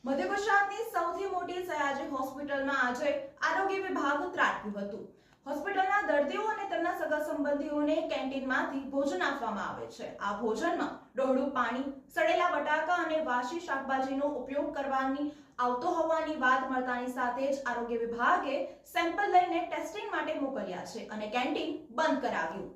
મધ્ય ગુજરાતની સૌથી મોટી સયાજી હોસ્પિટલમાં આજે આરોગ્ય વિભાગ ત્રાટક્યું હતું। હોસ્પિટલના દર્દીઓ અને તેમના સગા સંબંધીઓને કેન્ટીનમાંથી ભોજન આપવામાં આવે છે। આ ભોજનમાં ડોહળું પાણી, સડેલા બટાકા અને વાસી શાકભાજીનો ઉપયોગ કરવાની આવતો હોવાની વાત મળતાની સાથે જ આરોગ્ય વિભાગે સેમ્પલ લઈને ટેસ્ટિંગ માટે મોકલ્યા છે અને કેન્ટીન બંધ કરાવ્યું।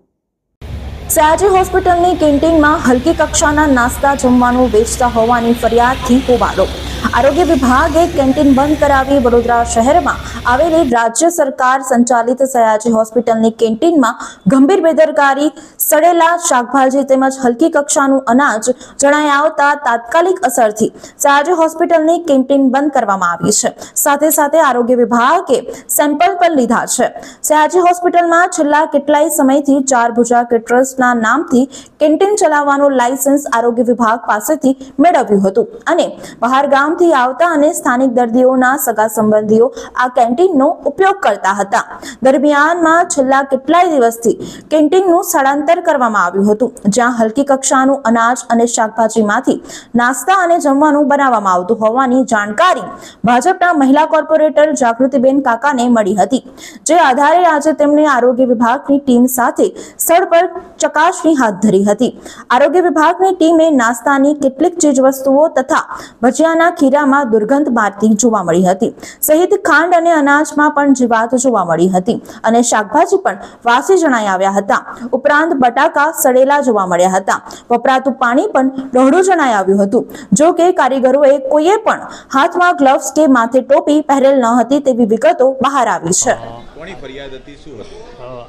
સયાજી હોસ્પિટલની કેન્ટીનમાં હલકી કક્ષાના નાસ્તા જમવાનું વેચતા હોવાની ફરિયાદથી હોબાળો। આરોગ્ય વિભાગે કેન્ટીન બંધ કરાવી વડોદરા શહેરમાં આવેલી રાજ્ય સરકાર સંચાલિત સયાજી હોસ્પિટલની કેન્ટીનમાં ગંભીર બેદરકારી, સડેલા શાકભાજી તેમજ હલકી કક્ષાનું અનાજ જણાઈ આવતા તાત્કાલિક અસરથી સયાજી હોસ્પિટલની કેન્ટીન બંધ કરવામાં આવી છે। સાથે સાથે આરોગ્ય વિભાગે સેમ્પલ પણ લીધા છે। સયાજી હોસ્પિટલમાં છેલ્લા કેટલાય સમયથી ચાર ભુજા કેટરર્સના નામથી કેન્ટીન ચલાવવાનું લાયસન્સ આરોગ્ય વિભાગ પાસેથી મેળવ્યું હતું અને બહાર ગામથી આવતા અને સ્થાનિક દર્દીઓના સગા સંબંધીઓ આ કેન્ટીનનો ઉપયોગ કરતા હતા। દરમિયાનમાં છેલ્લા કેટલાય દિવસથી કેન્ટીનનું સ્થળાંતર કરવામાં આવ્યું હતું, જ્યાં હલકી કક્ષાનું અનાજ અને શાકભાજીમાંથી નાસ્તા અને જમવાનું બનાવવામાં આવતું હોવાની જાણકારી ભાજપના મહિલા કોર્પોરેટર જાગૃતિબેન કાકાને મળી હતી, જે આધારે આજે તેમણે આરોગ્ય વિભાગની ટીમ સાથે સ્થળ પર ચકાસણી હાથ ધરી હતી। આરોગ્ય વિભાગની ટીમે નાસ્તાની કેટલીક ચીજવસ્તુઓ તથા ભજીયાના ખીરામાં દુર્ગંધ મારતી જોવા મળી હતી, સહિત ખાંડ અને અનાજમાં પણ જીવાત જોવા મળી હતી અને શાકભાજી પણ વાસી જણાઈ આવ્યા હતા। ઉપરાંત બટાકા સડેલા જોવા મળ્યા હતા। વપરાતું પાણી પણ ડહોળું જણાઈ આવ્યું હતું। જો કે કારીગરોએ કોઈએ પણ હાથમાં ગ્લવ્સ કે માથે ટોપી પહેરેલ ન હતી તેવી વિગતો બહાર આવી છે। કોની ફરિયાદ હતી, શું હતું?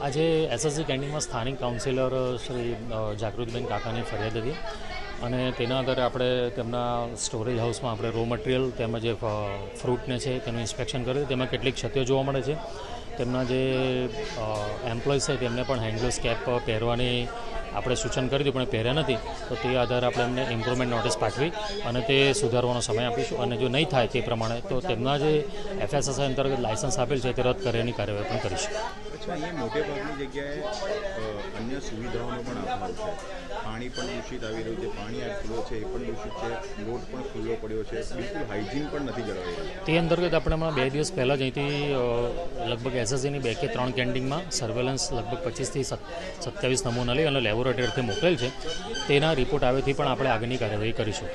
આજે એસએસસી કેન્ટીનમાં સ્થાનિક કાઉન્સિલર શ્રી જાગૃતિબેન કાકાની ફરિયાદ હતી અને તેના આધારે આપણે તેમના સ્ટોરેજ હાઉસમાં આપણે રો મટીરિયલ તેમજ જે ફ્રૂટને છે તેનું ઇન્સ્પેક્શન કર્યું। તેમાં કેટલીક ક્ષતિઓ જોવા મળે છે। તેમના જે એમ્પ્લોઈઝ છે તેમને પણ હેન્ડ ગ્લોવ્સ, કેપ પહેરવાની આપણે સૂચન કર્યું હતું, પણ પહેર્યા નથી, તો તે આધારે આપણે એમને ઇમ્પ્રુવમેન્ટ નોટિસ પાઠવી અને તે સુધારવાનો સમય આપીશું અને જો નહીં થાય તે પ્રમાણે તો તેમના જે એફએસએસઆઈ અંતર્ગત લાયસન્સ આપેલ છે તે રદ કરવાની કાર્યવાહી પણ કરીશું। અચ્છા, અહીંયા મોટે ભાગની જગ્યાએ અન્ય સુવિધાઓનો પણ અભાવ છે, પાણી પણ દૂષિત આવી રહ્યું છે, પાણી આ ખુલ્લો છે એ પણ દૂષિત છે, લોટ પણ ખુલ્લો પડ્યો છે, બિલકુલ હાઇજીન પણ નથી જળવાઈ રહ્યું। તે અંતર્ગત આપણે હમણાં 2 દિવસ પહેલાં જ અહીંથી લગભગ એસએસસીની 2 કે 3 કેન્ટીનમાં સર્વેલન્સ લગભગ 25 થી 27 નમૂના લઈ અને લેબોરેટરીથી મોકલેલ છે। તેના રિપોર્ટ આવેથી પણ આપણે આગળની કાર્યવાહી કરીશું।